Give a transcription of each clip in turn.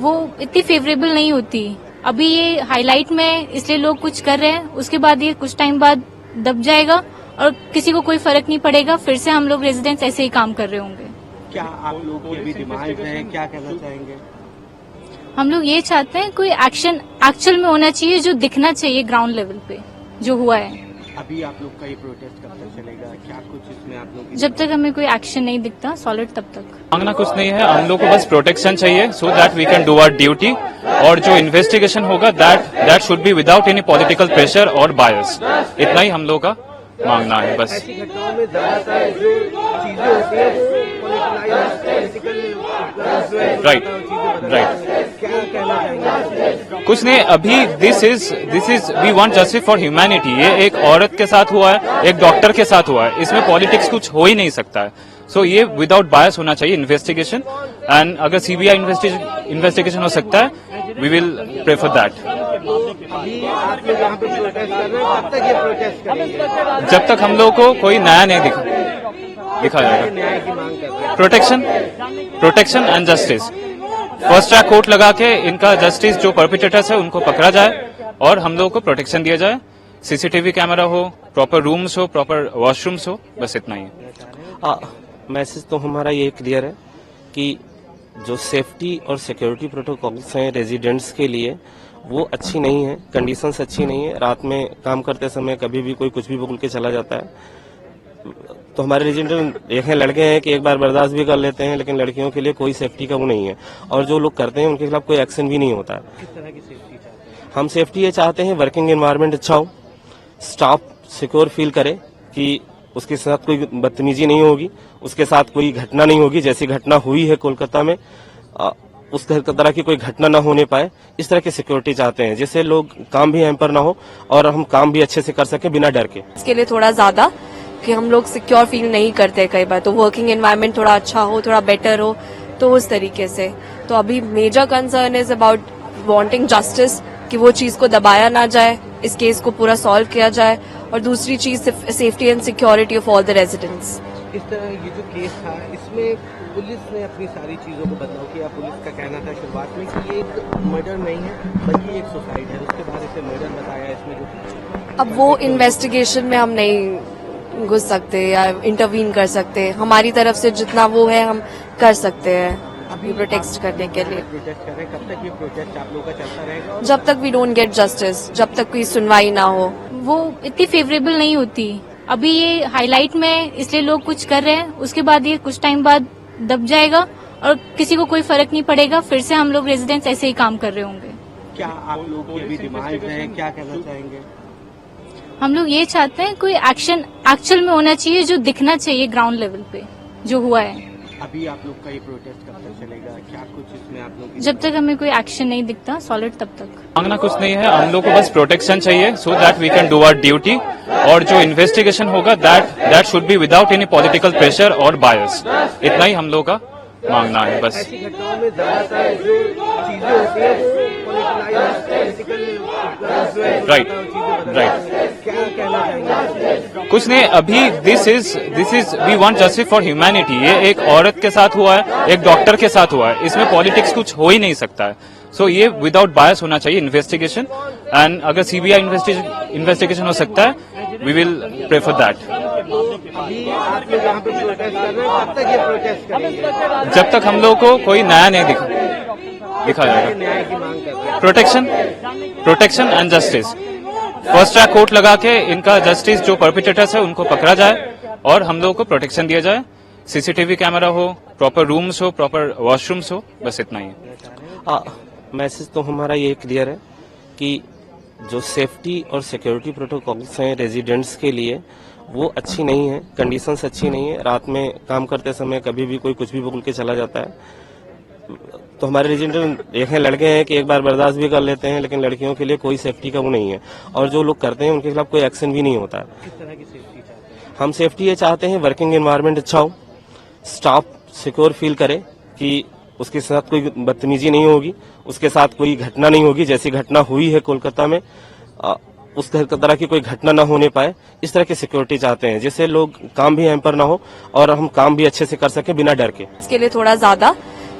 वो इतनी फेवरेबल नहीं होती। अभी ये हाईलाइट में इसलिए लोग कुछ कर रहे हैं, उसके बाद ये कुछ टाइम बाद दब जाएगा और किसी को कोई फर्क नहीं पड़ेगा। फिर से हम लोग रेजिडेंट्स ऐसे ही काम कर रहे होंगे। क्या आप लोग की अभी डिमांड है, क्या कहना चाहेंगे? हम लोग ये चाहते हैं कोई एक्शन एक्चुअल में होना चाहिए, जो दिखना चाहिए ग्राउंड लेवल पे जो हुआ है। अभी आप लोग का ये प्रोटेस्ट कब तक चलेगा? क्या कुछ इसमें आप लोग जब तक हमें कोई एक्शन नहीं दिखता सॉलिड तब तक। मांगना कुछ नहीं है, हम लोग को बस प्रोटेक्शन चाहिए so that we can do our duty. और जो इन्वेस्टिगेशन होगा that should be without any political pressure और बायस। इतना ही हम लोग का मांगना है बस। ऐसी घटनाओं में ज्यादातर जो चीजें होती है वो राइट। क्या कहना चाहेंगे? कुछ नहीं, अभी this is we want justice for humanity. ये एक औरत के साथ हुआ है, एक डॉक्टर के साथ हुआ है, इसमें पॉलिटिक्स कुछ हो ही नहीं सकता है। सो ये विदाउट बायस होना चाहिए इन्वेस्टिगेशन। एंड अगर सीबीआई इन्वेस्टिगेशन हो सकता है, वी विल प्रेफर दैट। अभी आप लोग यहाँ पे प्रोटेस्ट कर रहे हैं, कब तक ये प्रोटेस्ट करेंगे? जब तक हम लोग को कोई नया नहीं दिखा जाएगा। न्याय की मांग कर रहे हैं। Protection and justice. First track court लगा के इनका जस्टिस, जो परपिटेटर्स है उनको पकड़ा जाए और हम लोग को प्रोटेक्शन दिया जाए। सीसीटीवी कैमरा हो, प्रॉपर रूम्स हो, प्रॉपर वॉशरूम्स हो, बस इतना ही है। मैसेज तो हमारा ये क्लियर है कि जो सेफ्टी और सिक्योरिटी प्रोटोकॉल्स हैं रेजिडेंट्स के लिए वो अच्छी नहीं है, कंडीशंस अच्छी नहीं है। रात में काम करते समय कभी भी कोई कुछ भी बोल के चला जाता है। तो हमारे रेजिडेंट देखें, लड़के हैं कि एक बार बर्दाश्त भी कर लेते हैं, लेकिन लड़कियों के लिए कोई सेफ्टी का वो नहीं है और जो लोग करते हैं उनके खिलाफ कोई एक्शन भी नहीं होता है। किस तरह की सेफ्टी चाहते हैं? हम सेफ्टी ये चाहते हैं, वर्किंग एनवायरनमेंट अच्छा हो, स्टाफ सिक्योर फील करे कि उसके साथ कोई बदतमीजी नहीं होगी, उसके साथ कोई घटना नहीं होगी। जैसी घटना हुई है कोलकाता में, उस तरह की कोई घटना ना होने पाए, इस तरह की सिक्योरिटी चाहते हैं जिससे लोग काम भी हैम्पर ना हो और हम काम भी अच्छे से कर सकें बिना डर के। इसके लिए थोड़ा ज्यादा कि हम लोग सिक्योर फील नहीं करते कई बार, तो वर्किंग एनवायरनमेंट थोड़ा अच्छा हो, थोड़ा बेटर हो, तो उस तरीके से। तो अभी major concern is about wanting justice, कि वो चीज को दबाया ना जाए, इस केस को पूरा सॉल्व किया जाए। और दूसरी चीज safety and security of all the residents. इस तरह ये जो केस था, इसमें पुलिस ने अपनी सारी चीजों को बदलाव किया। पुलिस का कहना था शुरुआत में कि ये एक मर्डर नहीं है बल्कि एक सुसाइड है, उसके बाद इसे मर्डर बताया। इसमें जो अब वो इन्वेस्टिगेशन में हम नहीं घुस सकते या इंटरवीन कर सकते। हमारी तरफ से जितना वो है हम कर सकते हैं अभी प्रोटेक्ट करने के लिए। प्रोटेस्ट कर रहे हैं, कब तक ये प्रोटेस्ट आप लोगों का चलता रहेगा? जब तक वी डोंट गेट जस्टिस, जब तक कोई सुनवाई ना हो। वो इतनी फेवरेबल नहीं होती। अभी ये हाईलाइट में इसलिए लोग कुछ कर रहे हैं, उसके बाद ये कुछ टाइम बाद दब जाएगा और किसी को कोई फर्क नहीं पड़ेगा। फिर से हम लोग रेजिडेंट्स ऐसे ही काम कर रहे होंगे। क्या आप लोग की अभी डिमांड है, क्या कहना चाहेंगे? हम लोग ये चाहते हैं कोई एक्शन एक्चुअल में होना चाहिए, जो दिखना चाहिए ग्राउंड लेवल पे जो हुआ है। अभी आप लोग का ये प्रोटेस्ट कब तक चलेगा? क्या कुछ इसमें आप लोग जब तक हमें कोई एक्शन नहीं दिखता सॉलिड तब तक। मांगना कुछ नहीं है, हम लोग को बस प्रोटेक्शन चाहिए so that we can do our duty. और जो इन्वेस्टिगेशन होगा that should be without any political pressure और बायस। इतना ही हम लोग का मांगना है बस। ऐसी घटनाओं में ज्यादातर जो चीजें होती है वो राइट। क्या कहना चाहेंगे? कुछ नहीं, अभी this is we want justice for humanity. ये एक औरत के साथ हुआ है, एक डॉक्टर के साथ हुआ है, इसमें पॉलिटिक्स कुछ हो ही नहीं सकता है। सो ये विदाउट बायस होना चाहिए इन्वेस्टिगेशन। एंड अगर सीबीआई इन्वेस्टिगेशन हो सकता है, वी विल प्रेफर दैट। अभी आप लोग यहाँ पे प्रोटेस्ट कर रहे हैं, कब तक ये प्रोटेस्ट करेंगे? जब तक हम लोग को कोई नया नहीं दिखा जाएगा। न्याय की मांग कर रहे हैं। Protection and justice. First track court लगा के इनका जस्टिस, जो परपिटेटर्स है उनको पकड़ा जाए और हम लोग को प्रोटेक्शन दिया जाए। सीसीटीवी कैमरा हो, प्रॉपर रूम्स हो, प्रॉपर वॉशरूम्स हो, बस इतना ही है। मैसेज तो हमारा ये क्लियर है कि जो सेफ्टी और सिक्योरिटी प्रोटोकॉल्स हैं रेजिडेंट्स के लिए वो अच्छी नहीं है, कंडीशंस अच्छी नहीं है। रात में काम करते समय कभी भी कोई कुछ भी बोल के चला जाता है। तो हमारे रेजिडेंट देखें, लड़के हैं कि एक बार बर्दाश्त भी कर लेते हैं, लेकिन लड़कियों के लिए कोई सेफ्टी का वो नहीं है और जो लोग करते हैं उनके खिलाफ कोई एक्शन भी नहीं होता है। किस तरह की सेफ्टी चाहते हैं? हम सेफ्टी ये चाहते हैं, वर्किंग एनवायरनमेंट अच्छा हो, स्टाफ सिक्योर फील करे कि उसके साथ कोई बदतमीजी नहीं होगी, उसके साथ कोई घटना नहीं होगी। जैसी घटना हुई है कोलकाता में, उस तरह की कोई घटना ना होने पाए, इस तरह की सिक्योरिटी चाहते हैं जिससे लोग काम भी हैम्पर ना हो और हम काम भी अच्छे से कर सकें बिना डर के। इसके लिए थोड़ा ज्यादा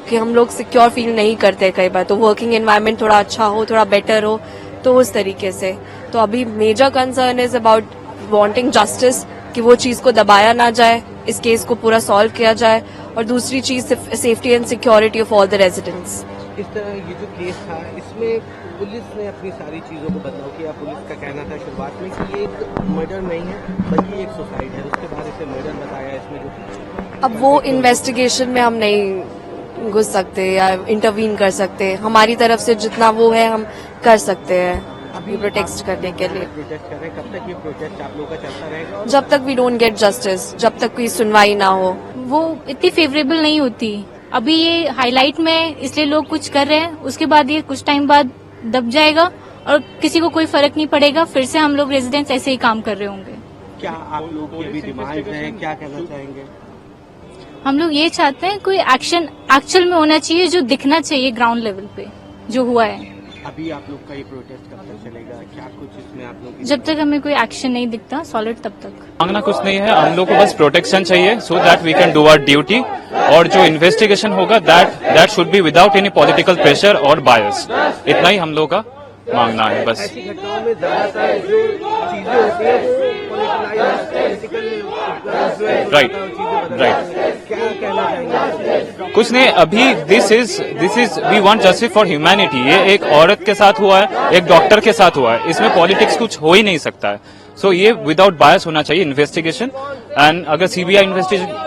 कि हम लोग सिक्योर फील नहीं करते कई बार, तो वर्किंग एनवायरनमेंट थोड़ा अच्छा हो, थोड़ा बेटर हो, तो उस तरीके से। तो अभी major concern is about wanting justice, कि वो चीज को दबाया ना जाए, इस केस को पूरा सॉल्व किया जाए, और दूसरी चीज safety and security of all the residents. इस तरह ये जो केस था इसमें पुलिस ने अपनी सारी चीज़ों को बदलाव किया। पुलिस का कहना था शुरुआत में कि ये एक मर्डर नहीं है बल्कि एक सुसाइड है, उसके बाद इसे मर्डर बताया। इसमें जो अब वो इन्वेस्टिगेशन में हम नहीं घुस सकते या इंटरवीन कर सकते। हमारी तरफ से जितना वो है हम कर सकते हैं अभी प्रोटेक्ट करने के लिए। प्रोटेस्ट कर रहे हैं, कब तक ये प्रोटेस्ट आप लोगों का चलता रहेगा? और जब तक वी डोंट गेट जस्टिस, जब तक कोई सुनवाई ना हो। वो इतनी फेवरेबल नहीं होती। अभी ये हाईलाइट में इसलिए लोग कुछ कर रहे हैं, उसके बाद ये कुछ टाइम बाद दब जाएगा और किसी को कोई फर्क नहीं पड़ेगा। फिर से हम लोग रेजिडेंट्स ऐसे ही काम कर रहे होंगे। क्या आप लोग की भी डिमांड है, क्या कहना चाहेंगे? हम लोग ये चाहते हैं कोई एक्शन एक्चुअल में होना चाहिए, जो दिखना चाहिए ग्राउंड लेवल पे जो हुआ है। अभी आप लोग का ये प्रोटेस्ट कब तक चलेगा? क्या कुछ इसमें आप लोग की जब तक हमें कोई एक्शन नहीं दिखता सॉलिड, तब तक। मांगना कुछ नहीं है, हम लोग को बस प्रोटेक्शन चाहिए so that we can do our duty, और जो इन्वेस्टिगेशन होगा that should be without any political pressure और बायस। इतना ही हम लोग का मांगना है बस। ऐसी घटनाओं में ज्यादातर जो चीजें होती है वो राइट क्या कहना चाहेंगे? कुछ नहीं, अभी this is we want justice for humanity. ये एक औरत के साथ हुआ है, एक डॉक्टर के साथ हुआ है, इसमें पॉलिटिक्स कुछ हो ही नहीं सकता है। सो ये विदाउट बायस होना चाहिए इन्वेस्टिगेशन, एंड अगर सीबीआई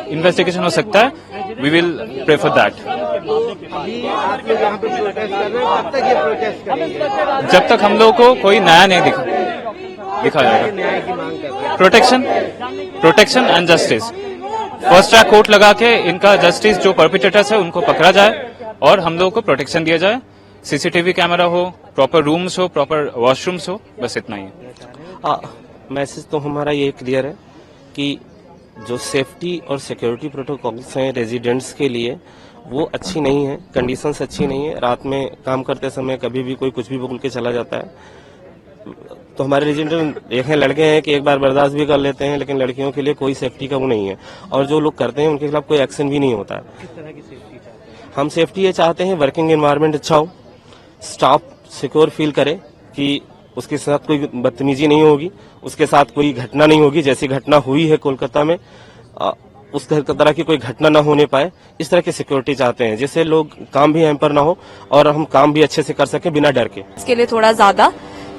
इन्वेस्टिगेशन हो सकता है वी विल प्रेफर दैट। अभी आप लोग यहाँ पे प्रोटेस्ट कर रहे हैं, कब तक ये प्रोटेस्ट करेंगे? जब तक हम लोग को कोई नया नहीं दिखा जाएगा। न्याय की मांग कर रहे हैं। Protection and justice. First track court लगा के इनका जस्टिस, जो परपिटेटर्स है उनको पकड़ा जाए और हम लोग को प्रोटेक्शन दिया जाए। सीसीटीवी कैमरा हो, प्रॉपर रूम्स हो, प्रॉपर वॉशरूम्स हो, बस इतना ही है। मैसेज तो हमारा ये क्लियर है कि जो सेफ्टी और सिक्योरिटी प्रोटोकॉल्स हैं रेजिडेंट्स के लिए वो अच्छी नहीं है, कंडीशंस अच्छी नहीं है। रात में काम करते समय कभी भी कोई कुछ भी बोल के चला जाता है। तो हमारे रेजिडेंट देखें, लड़के हैं कि एक बार बर्दाश्त भी कर लेते हैं, लेकिन लड़कियों के लिए कोई सेफ्टी का वो नहीं है, और जो लोग करते हैं उनके खिलाफ कोई एक्शन भी नहीं होता है। किस तरह की सेफ्टी चाहते हैं? हम सेफ्टी ये चाहते हैं, वर्किंग एनवायरनमेंट अच्छा हो, स्टाफ सिक्योर फील करे कि उसके साथ कोई बदतमीजी नहीं होगी, उसके साथ कोई घटना नहीं होगी। जैसी घटना हुई है कोलकाता में, उस तरह की कोई घटना ना होने पाए, इस तरह की सिक्योरिटी चाहते हैं, जिससे लोग काम भी हैम्पर ना हो और हम काम भी अच्छे से कर सकें बिना डर के। इसके लिए थोड़ा ज्यादा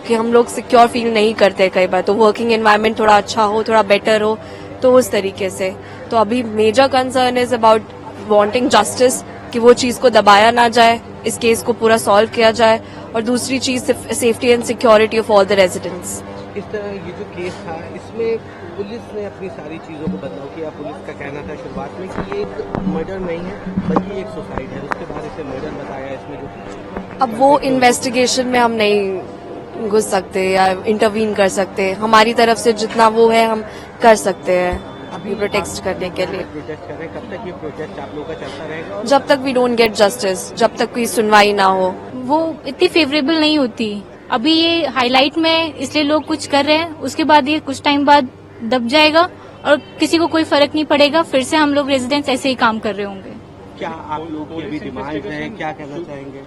कि हम लोग सिक्योर फील नहीं करते कई बार, तो वर्किंग एनवायरनमेंट थोड़ा अच्छा हो, थोड़ा बेटर हो, तो उस तरीके से। तो अभी major concern is about wanting justice, कि वो चीज को दबाया ना जाए, इस केस को पूरा सॉल्व किया जाए, और दूसरी चीज safety and security of all the residents. इस तरह ये जो केस था इसमें पुलिस ने अपनी सारी चीज़ों को बदलाव किया। पुलिस का कहना था शुरुआत में कि ये एक मर्डर नहीं है बल्कि एक सुसाइड है, उसके बाद इसे मर्डर बताया। इसमें जो अब वो इन्वेस्टिगेशन में हम नहीं घुस सकते या इंटरवीन कर सकते। हमारी तरफ से जितना वो है हम कर सकते हैं अभी प्रोटेक्ट करने के लिए। प्रोटेस्ट कर रहे हैं, कब तक ये प्रोटेस्ट आप लोगों का चलता रहेगा? और जब तक वी डोंट गेट जस्टिस, जब तक कोई सुनवाई ना हो। वो इतनी फेवरेबल नहीं होती। अभी ये हाईलाइट में इसलिए लोग कुछ कर रहे हैं, उसके बाद ये कुछ टाइम बाद दब जाएगा और किसी को कोई फर्क नहीं पड़ेगा। फिर से हम लोग रेजिडेंट्स ऐसे ही काम कर रहे होंगे। क्या आप लोग की भी डिमांड है, क्या कहना चाहेंगे?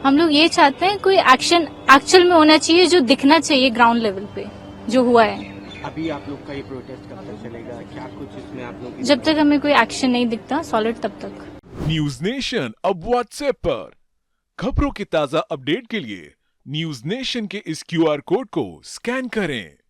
हम लोग ये चाहते हैं कोई एक्शन एक्चुअल में होना चाहिए, जो दिखना चाहिए ग्राउंड लेवल पे जो हुआ है। अभी आप लोग का ये प्रोटेस्ट कब तक चलेगा? क्या कुछ इसमें आप लोग की जब तक हमें कोई एक्शन नहीं दिखता सॉलिड, तब तक। न्यूज नेशन अब व्हाट्सएप पर खबरों के ताजा अपडेट के लिए न्यूज नेशन के इस QR कोड को स्कैन करें।